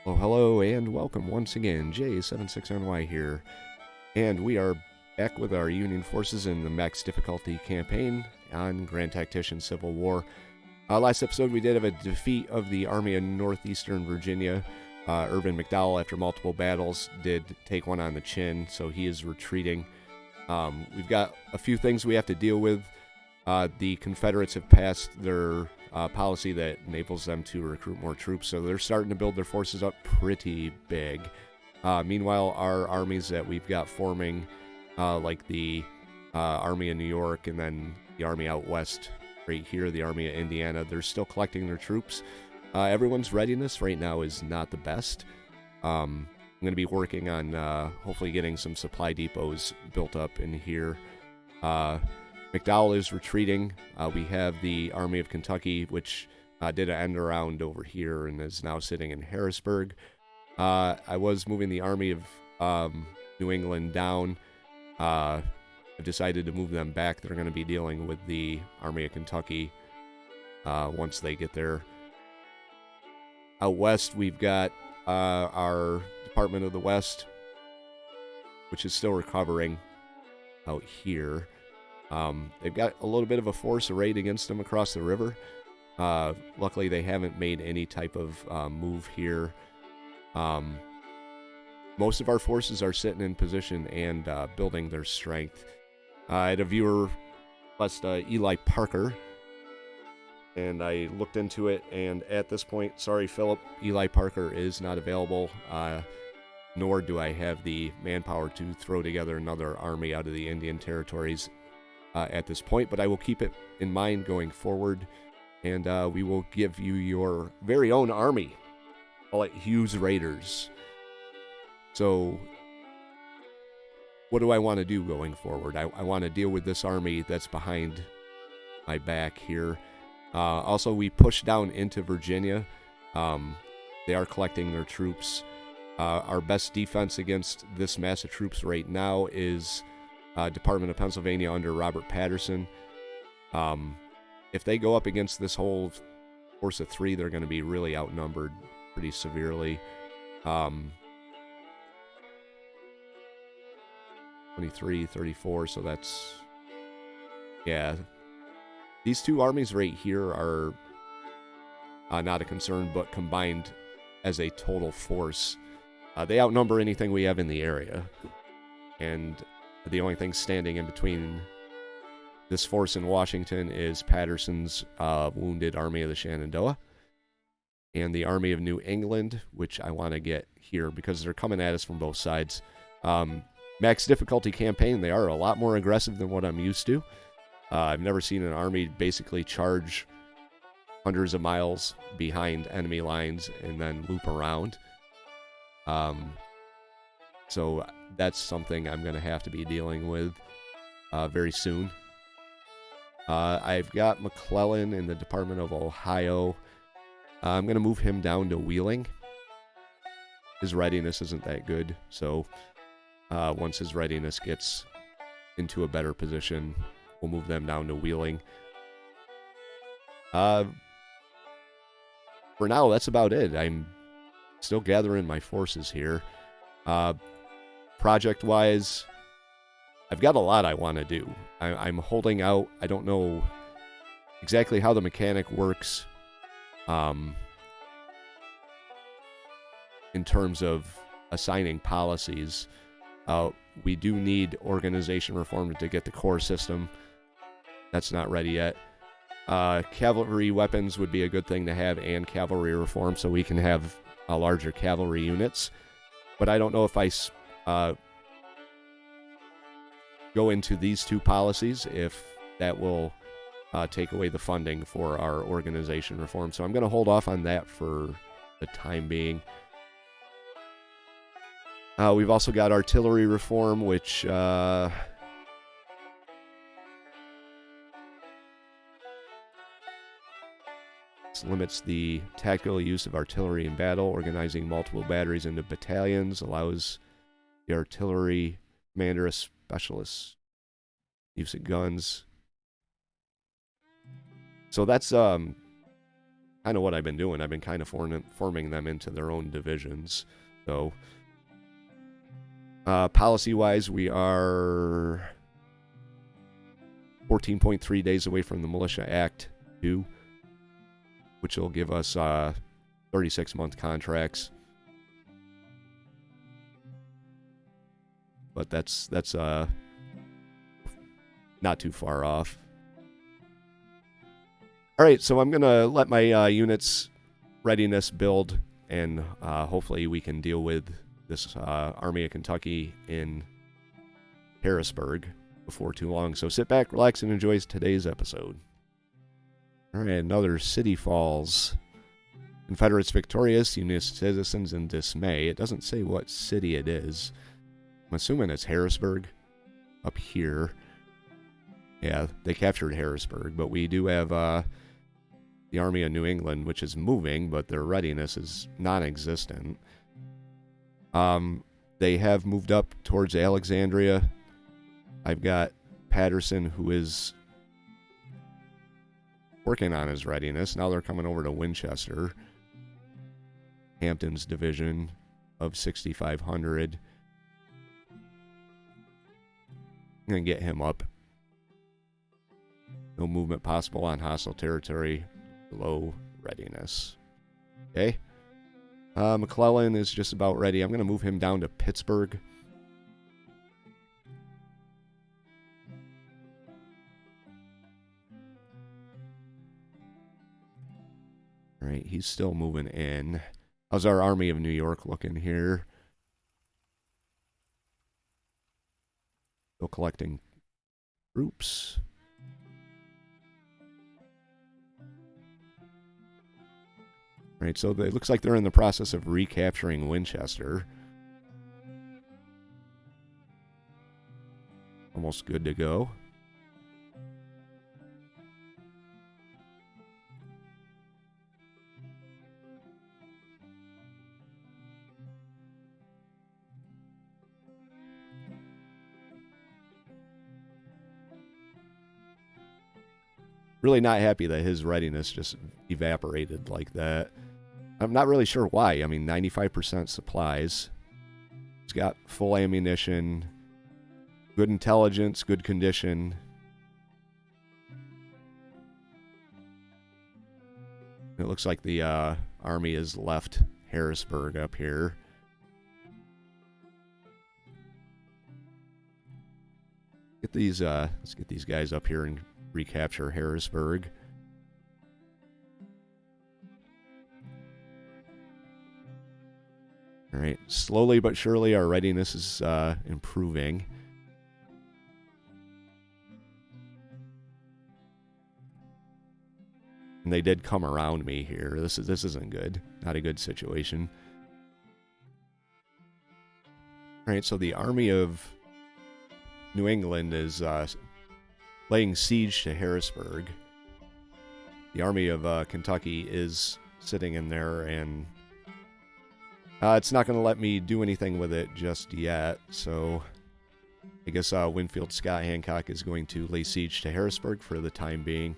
Hello, hello, and welcome once again. J76NY here, and we are back with our Union forces in the max difficulty campaign on Grand Tactician Civil War. Last episode, we did have a defeat of the Army of Northeastern Virginia. Irving McDowell, after multiple battles, did take one on the chin, so he is retreating. We've got a few things we have to deal with. The Confederates have passed their policy that enables them to recruit more troops, so they're starting to build their forces up pretty big. Meanwhile, our armies that we've got forming, like the Army of New York and then the Army out west right here, the Army of Indiana, they're still collecting their troops. Everyone's readiness right now is not the best. I'm going to be working on hopefully getting some supply depots built up in here. McDowell is retreating. We have the Army of Kentucky, which did an end around over here and is now sitting in Harrisburg. I was moving the Army of New England down. I decided to move them back. They're going to be dealing with the Army of Kentucky once they get there. Out west, we've got our Department of the West, which is still recovering out here. They've got a little bit of a force arrayed against them across the river. Luckily, they haven't made any type of move here. Most of our forces are sitting in position and building their strength. I had a viewer request Eli Parker, and I looked into it, and at this point, sorry, Philip, Eli Parker is not available, nor do I have the manpower to throw together another army out of the Indian territories at this point, but I will keep it in mind going forward, and we will give you your very own army. Call it Hughes Raiders. So, what do I want to do going forward? I want to deal with this army that's behind my back here. Also, we push down into Virginia. They are collecting their troops. Our best defense against this mass of troops right now is Department of Pennsylvania under Robert Patterson. If they go up against this whole force of 3, they're going to be really outnumbered pretty severely. 23, 34, so that's... Yeah. These two armies right here are not a concern, but combined as a total force, they outnumber anything we have in the area. And the only thing standing in between this force in Washington is Patterson's wounded Army of the Shenandoah and the Army of New England, which I want to get here because they're coming at us from both sides. Max difficulty campaign, they are a lot more aggressive than what I'm used to. I've never seen an army basically charge hundreds of miles behind enemy lines and then loop around. So that's something I'm going to have to be dealing with very soon. I've got McClellan in the Department of Ohio. I'm going to move him down to Wheeling. His readiness isn't that good, so once his readiness gets into a better position, we'll move them down to Wheeling. For now, that's about it. I'm still gathering my forces here. Project-wise, I've got a lot I want to do. I'm holding out. I don't know exactly how the mechanic works in terms of assigning policies. We do need organization reform to get the core system. That's not ready yet. Cavalry weapons would be a good thing to have, and cavalry reform, so we can have larger cavalry units. But I don't know if I go into these two policies, if that will take away the funding for our organization reform. So I'm going to hold off on that for the time being. We've also got artillery reform, which limits the tactical use of artillery in battle. Organizing multiple batteries into battalions allows the artillery commander a specialist use of guns. So that's kind kind of what I've been doing. I've been kind of forming them into their own divisions. So, policy-wise, we are 14.3 days away from the Militia Act 2, which will give us 36-month contracts. But that's not too far off. All right, so I'm going to let my units readiness build, and hopefully we can deal with this Army of Kentucky in Harrisburg before too long. So sit back, relax, and enjoy today's episode. All right, another city falls. Confederates victorious, Union citizens in dismay. It doesn't say what city it is. I'm assuming it's Harrisburg up here. Yeah, they captured Harrisburg, but we do have the Army of New England, which is moving, but their readiness is non-existent. They have moved up towards Alexandria. I've got Patterson, who is working on his readiness. Now they're coming over to Winchester. Hampton's division of 6,500. I'm going to get him up. No movement possible on hostile territory. Low readiness. Okay. McClellan is just about ready. I'm going to move him down to Pittsburgh. All right, he's still moving in. How's our Army of New York looking here? Still collecting troops. Right, so it looks like they're in the process of recapturing Winchester. Almost good to go. Really not happy that his readiness just evaporated like that. I'm not really sure why. I mean, 95% supplies. He's got full ammunition, good intelligence, good condition. It looks like the army has left Harrisburg up here. Get these. Let's get these guys up here and recapture Harrisburg. All right, slowly but surely our readiness is improving. And they did come around me here. This isn't good. Not a good situation. All right, so the Army of New England is laying siege to Harrisburg. The Army of Kentucky is sitting in there, and it's not going to let me do anything with it just yet. So I guess Winfield Scott Hancock is going to lay siege to Harrisburg for the time being.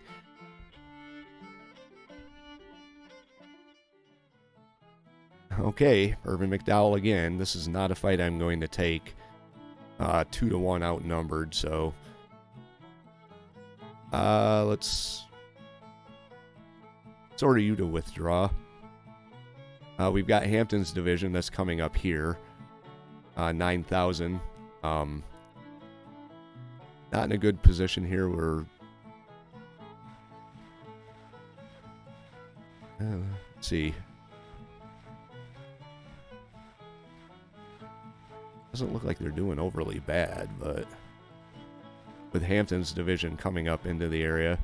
Okay, Irving McDowell again. This is not a fight I'm going to take. 2-1 outnumbered, so let's order you to withdraw. We've got Hampton's division that's coming up here. 9,000. Not in a good position here. We're let's see. Doesn't look like they're doing overly bad, but with Hampton's division coming up into the area,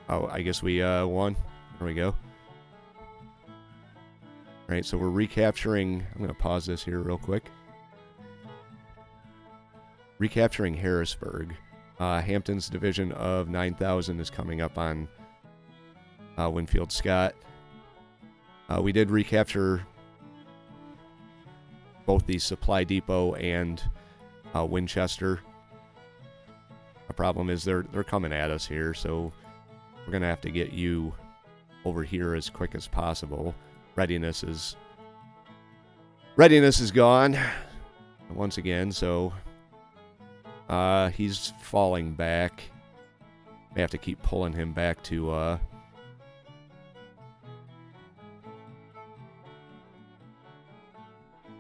oh, I guess we won. There we go. All right, so we're recapturing. I'm going to pause this here real quick. Recapturing Harrisburg. Hampton's division of 9,000 is coming up on Winfield Scott. We did recapture both the Supply Depot and Winchester. The problem is they're coming at us here, so we're going to have to get you over here as quick as possible. Readiness is gone once again, so he's falling back. May have to keep pulling him back to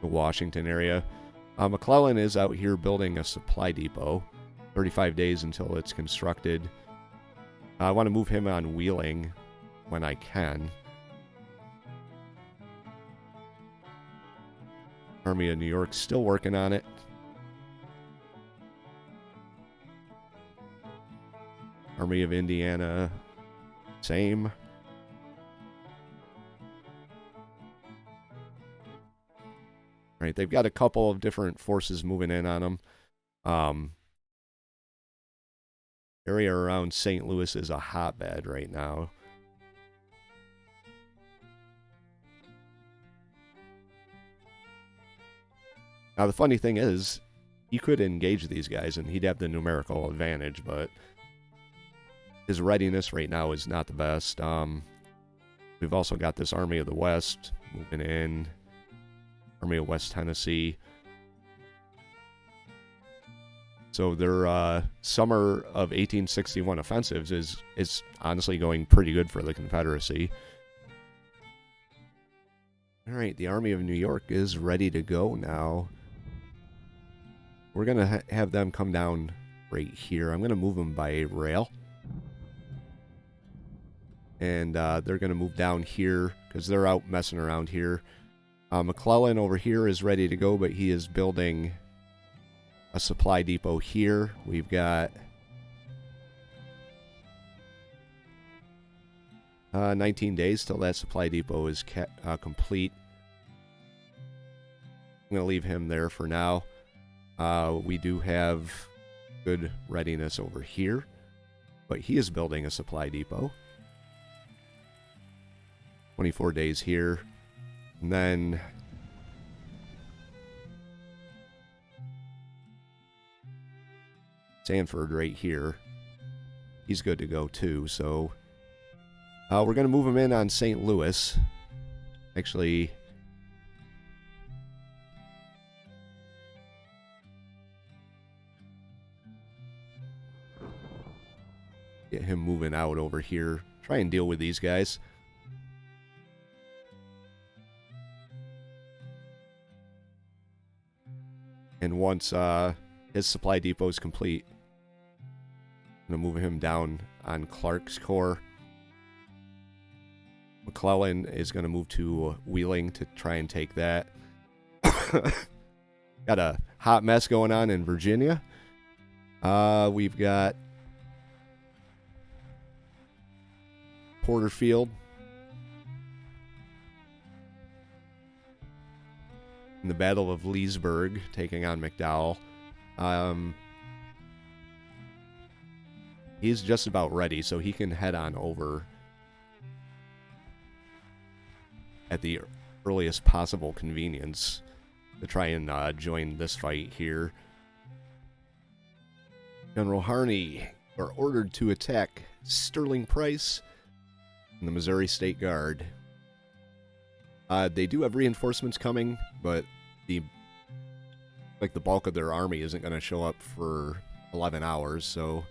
the Washington area. McClellan is out here building a supply depot. 35 days until it's constructed. I want to move him on Wheeling when I can. Army of New York still working on it. Army of Indiana, same. Right, they've got a couple of different forces moving in on them. Area around St. Louis is a hotbed right now. Now, the funny thing is, he could engage these guys and he'd have the numerical advantage, but his readiness right now is not the best. We've also got this Army of the West moving in. Army of West Tennessee. So their summer of 1861 offensives is honestly going pretty good for the Confederacy. All right, the Army of New York is ready to go now. We're going to have them come down right here. I'm going to move them by rail. And they're going to move down here because they're out messing around here. McClellan over here is ready to go, but he is building a supply depot here. We've got 19 days till that supply depot is complete. I'm going to leave him there for now. We do have good readiness over here, but he is building a supply depot. 24 days here. And then Sanford right here. He's good to go too. So we're going to move him in on St. Louis. Actually, get him moving out over here. Try and deal with these guys. And once his supply depot is complete, I'm going to move him down on Clark's Corps. McClellan is going to move to Wheeling to try and take that. Got a hot mess going on in Virginia. We've got Porterfield. In the Battle of Leesburg, taking on McDowell. He's just about ready, so he can head on over at the earliest possible convenience to try and join this fight here. General Harney are ordered to attack Sterling Price and the Missouri State Guard. They do have reinforcements coming, but the bulk of their army isn't going to show up for 11 hours. So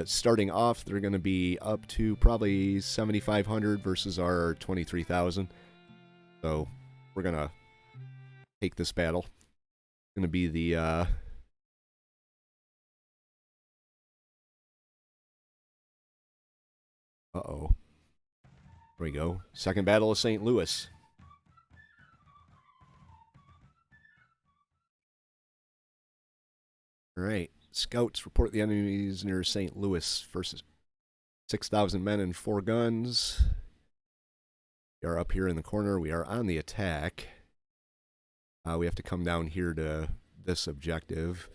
starting off, they're going to be up to probably 7,500 versus our 23,000. So we're going to take this battle. It's going to be the uh-oh. There we go. Second Battle of St. Louis. All right. Scouts report the enemies near St. Louis versus 6,000 men and 4 guns. We are up here in the corner. We are on the attack. We have to come down here to this objective.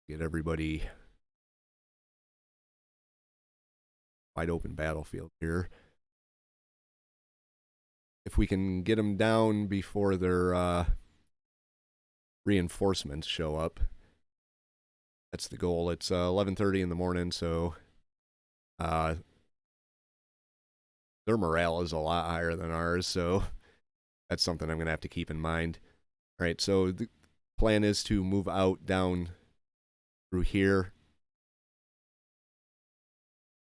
Get everybody wide open battlefield here. If we can get them down before their reinforcements show up, that's the goal. It's 11:30 in the morning, so Uh, their morale is a lot higher than ours, so that's something I'm going to have to keep in mind. All right, so the plan is to move out down through here,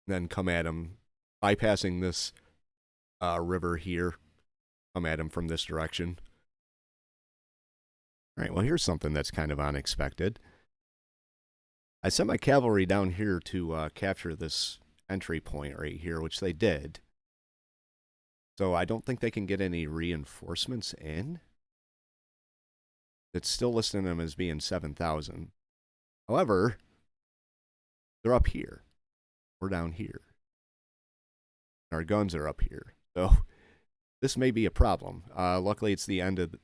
then come at them, bypassing this river here, come at them from this direction. All right, well, here's something that's kind of unexpected. I sent my cavalry down here to capture this entry point right here, which they did. So I don't think they can get any reinforcements in. It's still listing them as being 7,000. However, they're up here. We're down here. Our guns are up here. So this may be a problem. Luckily, it's the end of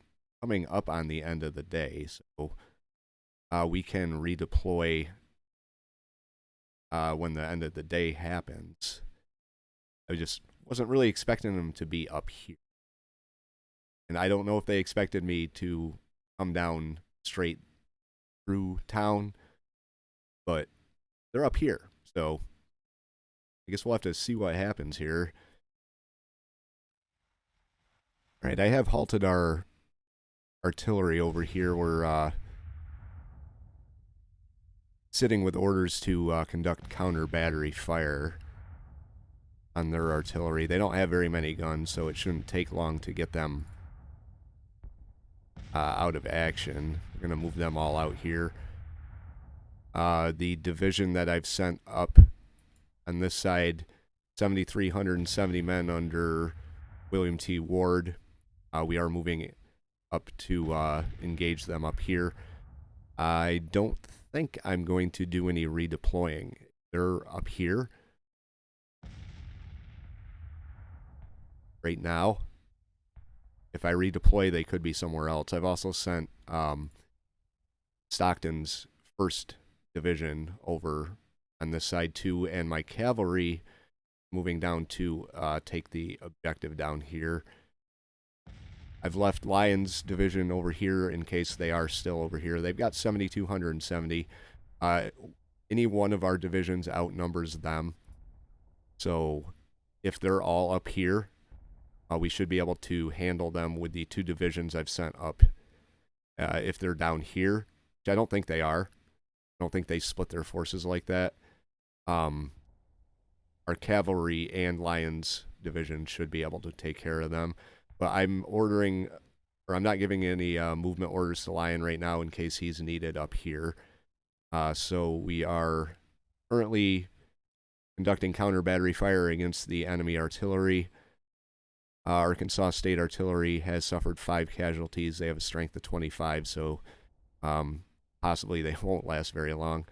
coming up on the end of the day, so we can redeploy when the end of the day happens. I just wasn't really expecting them to be up here. And I don't know if they expected me to come down straight through town, but they're up here. So I guess we'll have to see what happens here. All right, I have halted our artillery over here. We're sitting with orders to conduct counter battery fire on their artillery. They don't have very many guns, so it shouldn't take long to get them out of action. We're going to move them all out here. The division that I've sent up on this side, 7,370 men under William T. Ward. We are moving up to engage them up here. I don't think I'm going to do any redeploying. They're up here right now. If I redeploy, they could be somewhere else. I've also sent Stockton's 1st Division over on this side too, and my cavalry moving down to take the objective down here. I've left Lyon's division over here in case they are still over here. They've got 7,270. Any one of our divisions outnumbers them. So if they're all up here, we should be able to handle them with the 2 divisions I've sent up. If they're down here, which I don't think they are. I don't think they split their forces like that. Our cavalry and Lyon's division should be able to take care of them. But I'm ordering, or I'm not giving any movement orders to Lyon right now in case he's needed up here. So we are currently conducting counter battery fire against the enemy artillery. Arkansas State Artillery has suffered 5 casualties. They have a strength of 25, so possibly they won't last very long.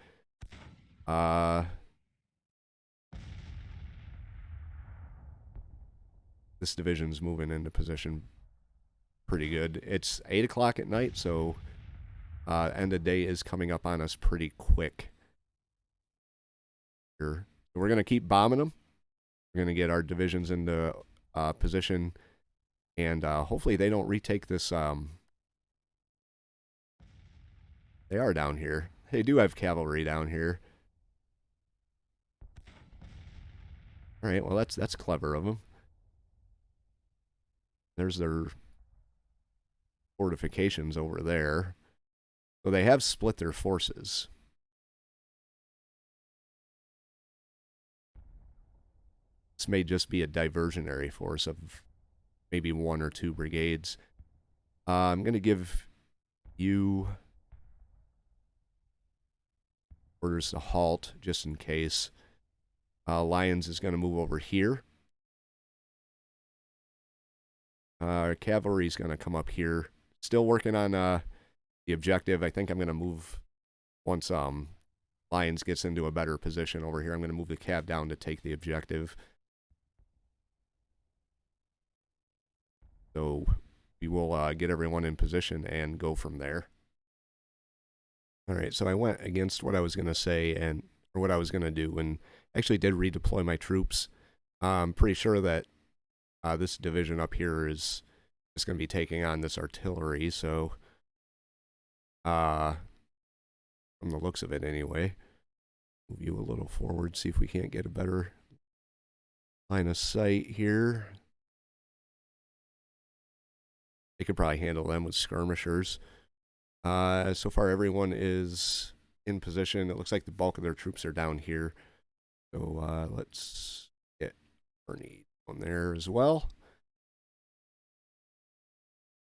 This division's moving into position pretty good. It's 8 o'clock at night, so end of day is coming up on us pretty quick. Here. So we're going to keep bombing them. We're going to get our divisions into position, and hopefully they don't retake this. They are down here. They do have cavalry down here. All right, well that's clever of them. There's their fortifications over there. So they have split their forces. This may just be a diversionary force of maybe 1 or 2 brigades. I'm going to give you orders to halt just in case. Lyons is going to move over here. Our cavalry is going to come up here. Still working on the objective. I think I'm going to move once Lyons gets into a better position over here. I'm going to move the cav down to take the objective. So we will get everyone in position and go from there. All right, so I went against what I was going to say or what I was going to do, and actually did redeploy my troops. I'm pretty sure that this division up here is just going to be taking on this artillery, so from the looks of it anyway. Move you a little forward, see if we can't get a better line of sight here. They could probably handle them with skirmishers. So far, everyone is in position. It looks like the bulk of their troops are down here. So let's get Harney on there as well.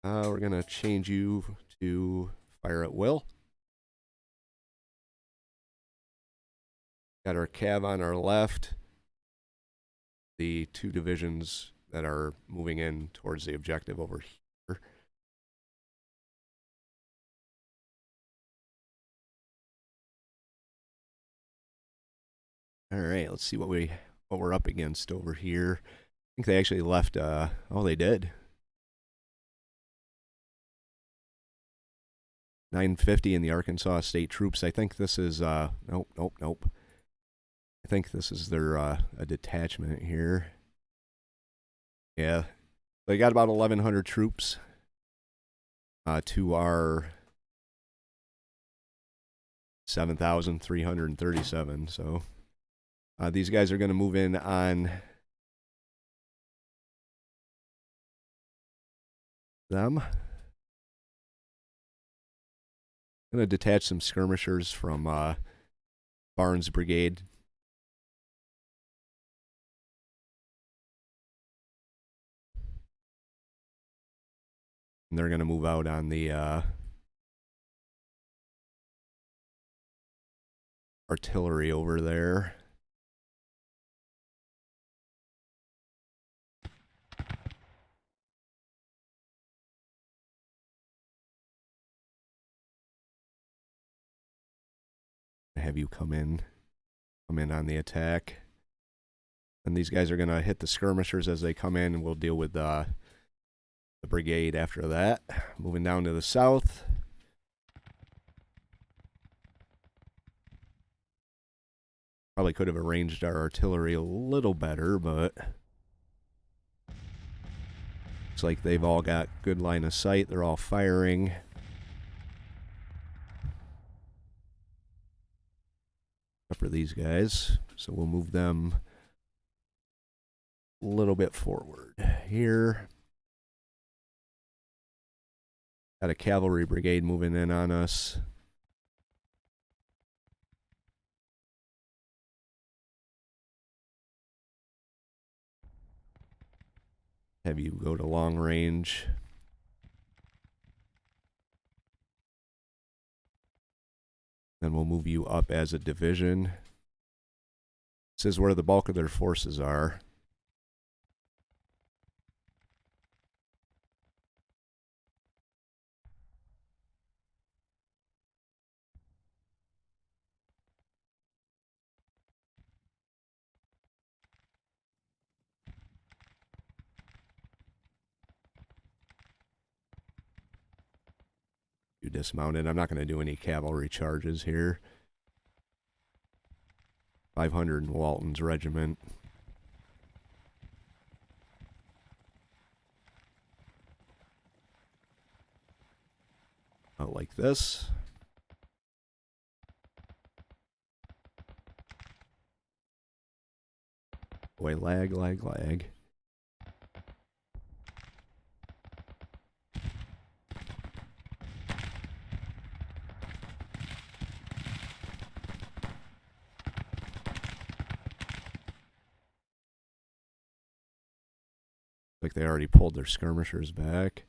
We're going to change you to fire at will. Got our cav on our left. The two divisions that are moving in towards the objective over here. All right, let's see what we're up against over here. I think they actually left. Oh, they did. 950 in the Arkansas State Troops. I think this is nope. I think this is their a detachment here. Yeah, they got about 1,100 troops to our 7,337. So these guys are going to move in on them. I'm going to detach some skirmishers from Barnes' brigade. And they're going to move out on the artillery over there. Have you come in on the attack. And these guys are going to hit the skirmishers as they come in, and we'll deal with the brigade after that. Moving down to the south. Probably could have arranged our artillery a little better, but looks like they've all got good line of sight. They're all firing. Except for these guys. So we'll move them a little bit forward here. Got a cavalry brigade moving in on us. Have you go to long range. Then we'll move you up as a division. This is where the bulk of their forces are. You dismounted. I'm not going to do any cavalry charges here. 500 in Walton's regiment. Out like this. Boy, lag. Like they already pulled their skirmishers back.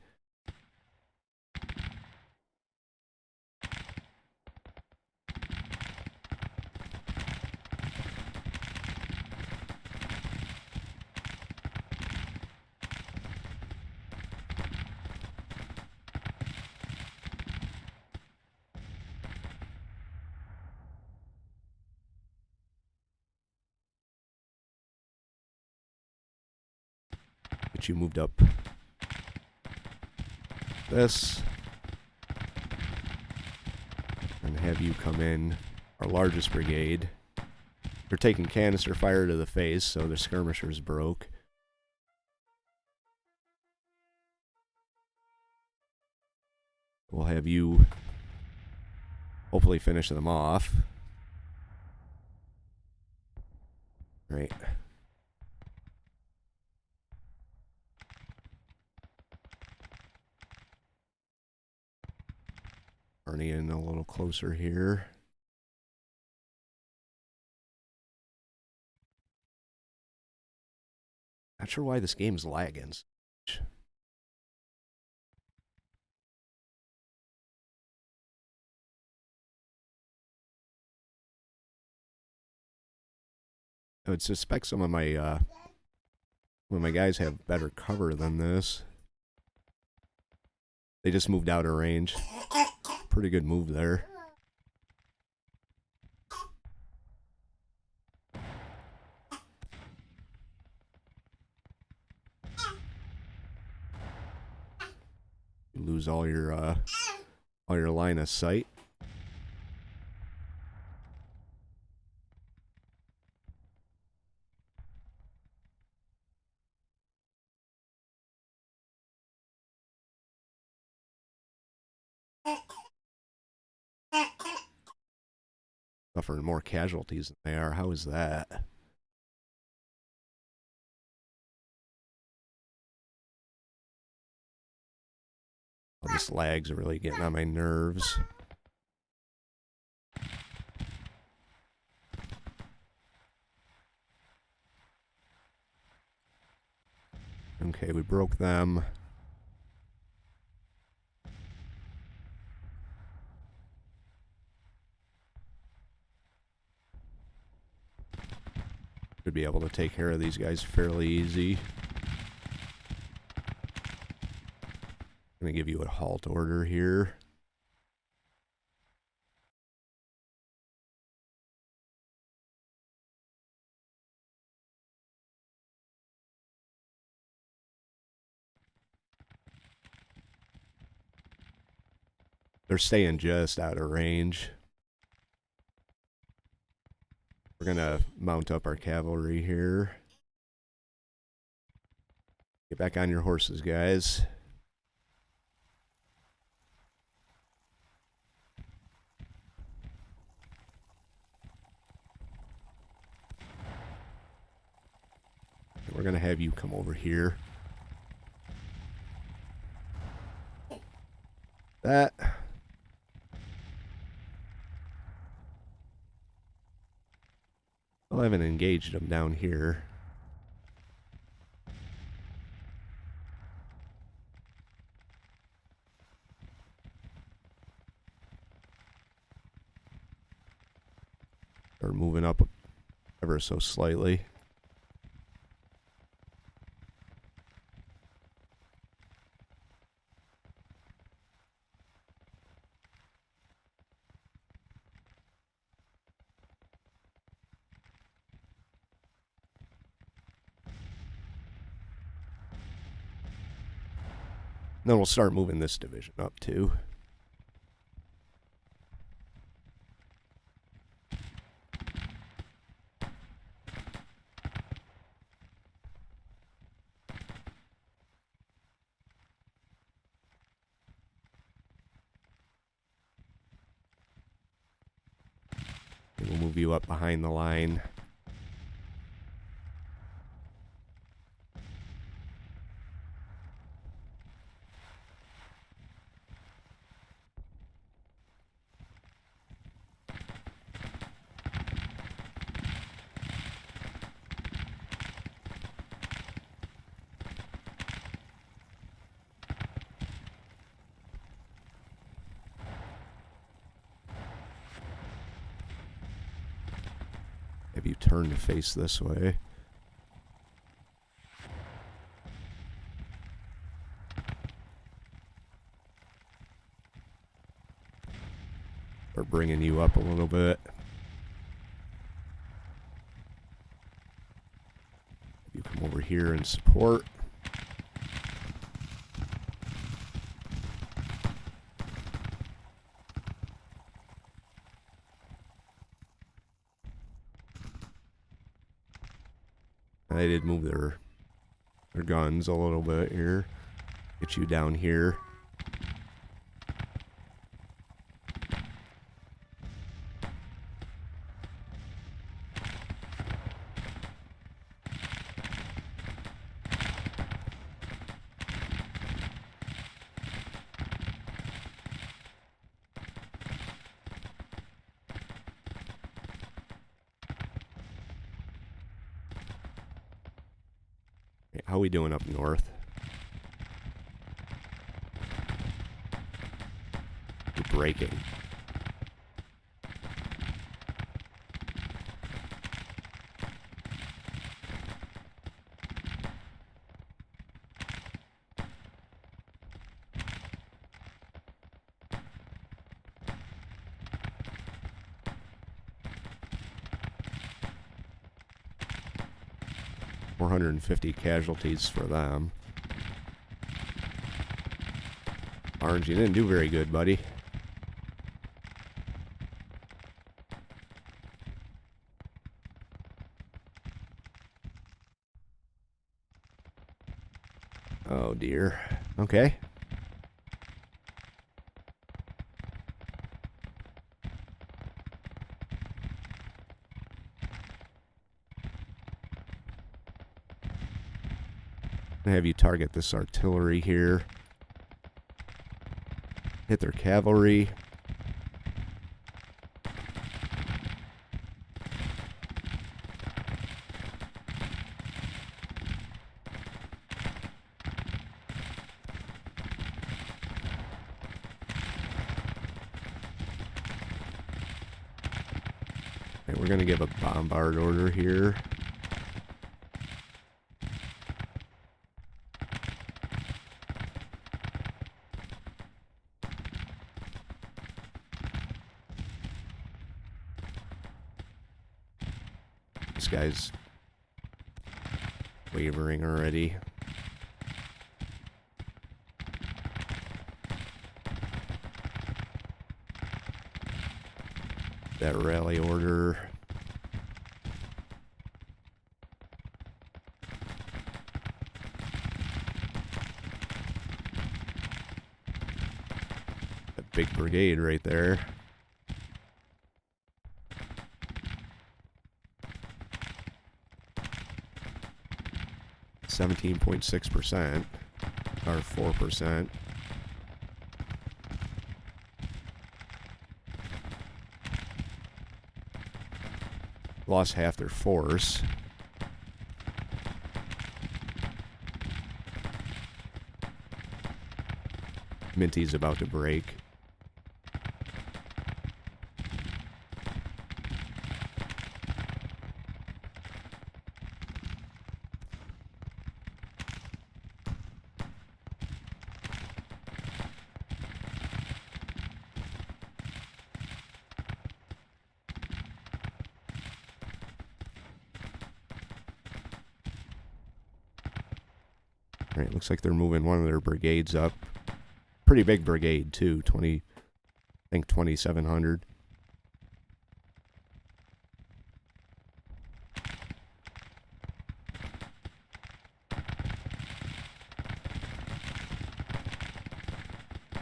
But you moved up this. And have you come in, our largest brigade. They're taking canister fire to the face, so the skirmishers broke. We'll have you hopefully finish them off. Right. Harney in a little closer here. Not sure why this game's lagging. I would suspect some of my guys have better cover than this. They just moved out of range. Pretty good move there. You lose all your line of sight. Suffering more casualties than they are. How is that? Oh, this lag's really getting on my nerves. Okay, we broke them. Should be able to take care of these guys fairly easy. I'm gonna give you a halt order here. They're staying just out of range. We're gonna mount up our cavalry here. Get back on your horses, guys. We're gonna have you come over here. That. Well, I haven't engaged them down here. They're moving up ever so slightly. Then we'll start moving this division up too. We'll move you up behind the line. Have you turn to face this way? We're bringing you up a little bit. You come over here and support. They did move their guns a little bit here. Get you down here. How we doing up north? We're breaking. .450 casualties for them. Orange, you didn't do very good, buddy. Oh dear. Okay. Have you target this artillery here. Hit their cavalry. Okay, we're gonna give a bombard order here. This guy's wavering already. That rally order. That big brigade right there. 17.6%, or 4%. Lost half their force. Minty's about to break. Alright, looks like they're moving one of their brigades up. Pretty big brigade, too. I think 2,700.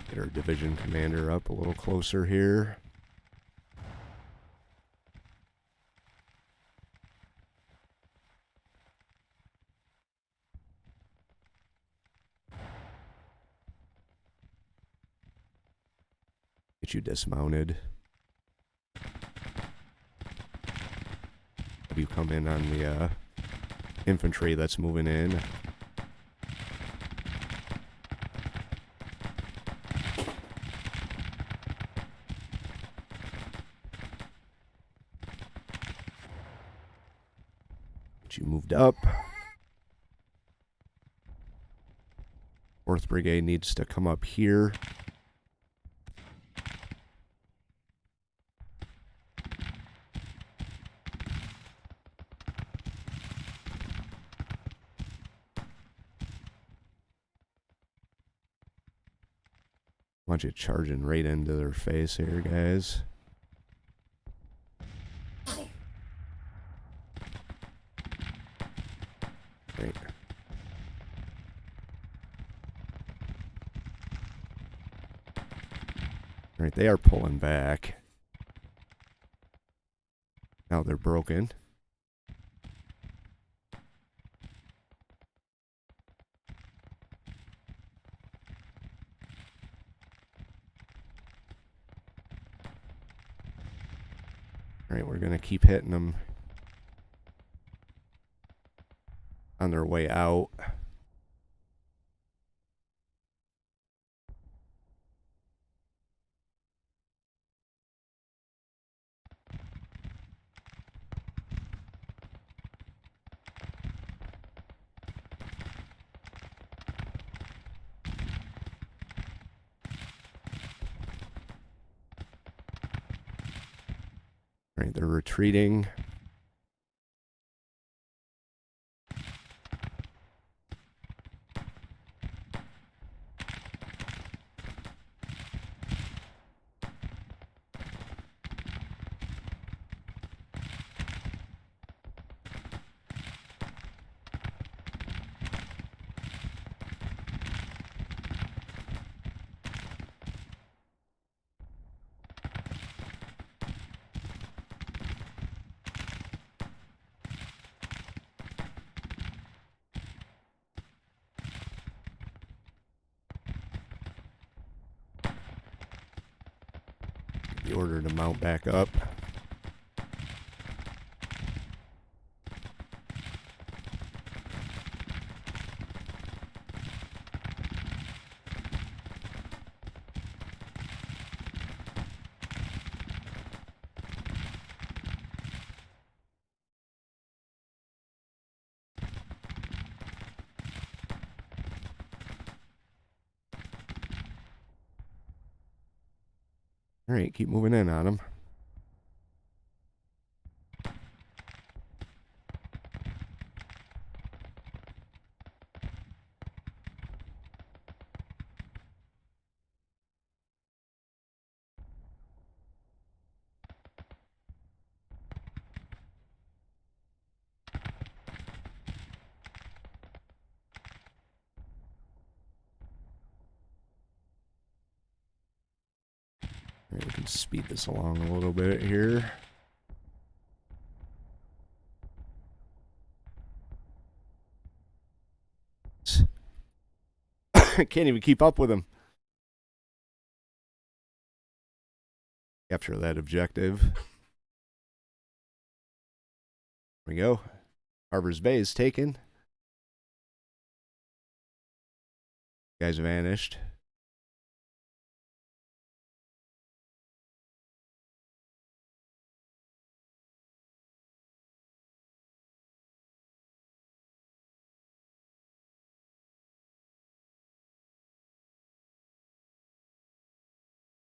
Get our division commander up a little closer here. Get you dismounted. Have you come in on the infantry that's moving in. Get you moved up. 4th Brigade needs to come up here. Want you charging right into their face here, guys. Great. Alright, they are pulling back. Now they're broken. Alright, we're going to keep hitting them on their way out. All right, they're retreating. The order to mount back up. All right, keep moving in on them. All right, we can speed this along a little bit here. I can't even keep up with them. Capture that objective. There we go. Harbor's Bay is taken. Guys vanished.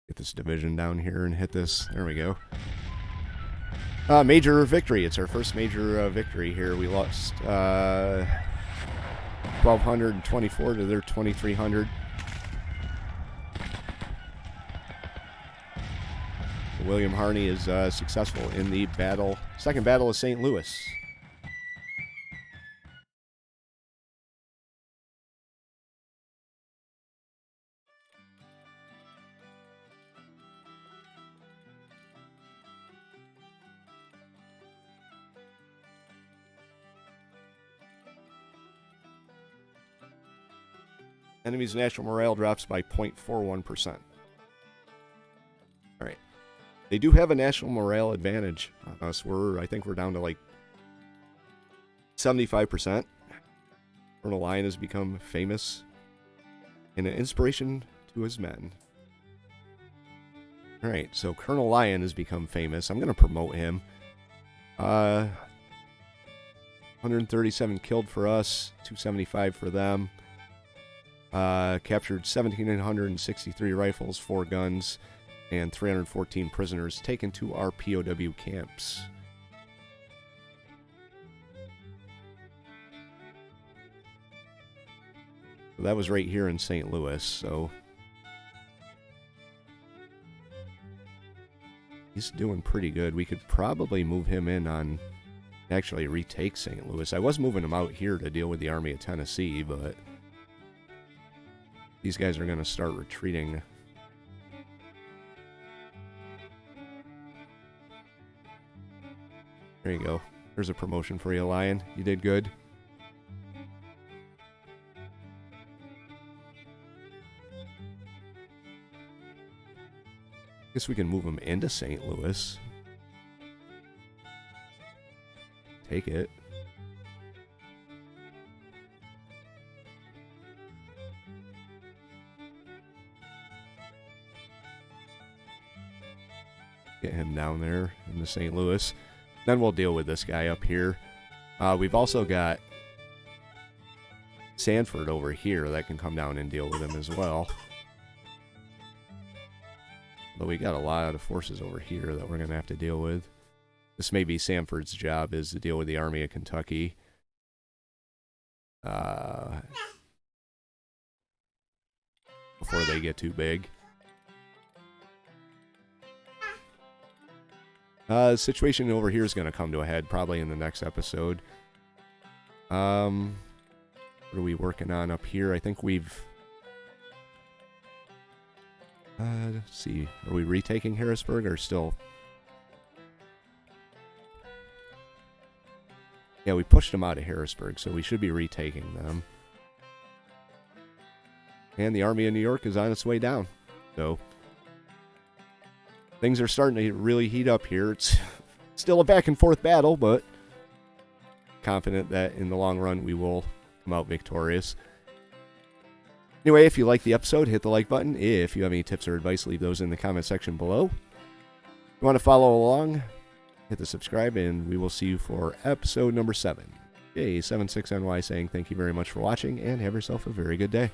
Get this division down here and hit this. There we go. Major victory. It's our first major victory here. We lost 1,224 to their 2,300. William Harney is successful in the second battle of St. Louis. Enemy's national morale drops by 0.41%. All right. They do have a national morale advantage on us. I think we're down to like 75%. Colonel Lyon has become famous and an inspiration to his men. All right, so Colonel Lyon has become famous. I'm going to promote him. 137 killed for us, 275 for them. Captured 1,763 rifles, 4 guns, and 314 prisoners taken to our POW camps. So that was right here in St. Louis, so he's doing pretty good. We could probably move him in on actually retake St. Louis. I was moving him out here to deal with the Army of Tennessee, but these guys are going to start retreating. There you go. There's a promotion for you, Lion. You did good. Guess we can move them into St. Louis. Take it. Get him down there into St. Louis. Then we'll deal with this guy up here. We've also got Sanford over here that can come down and deal with him as well. But we got a lot of forces over here that we're going to have to deal with. This may be Sanford's job, is to deal with the Army of Kentucky. Before they get too big. The situation over here is going to come to a head probably in the next episode. What are we working on up here? I think we've... let's see. Are we retaking Harrisburg or still... Yeah, we pushed them out of Harrisburg, so we should be retaking them. And the Army of New York is on its way down. So... things are starting to really heat up here. It's still a back-and-forth battle, but confident that in the long run we will come out victorious. Anyway, if you like the episode, hit the like button. If you have any tips or advice, leave those in the comment section below. If you want to follow along, hit the subscribe, and we will see you for episode number 7. J76NY saying thank you very much for watching, and have yourself a very good day.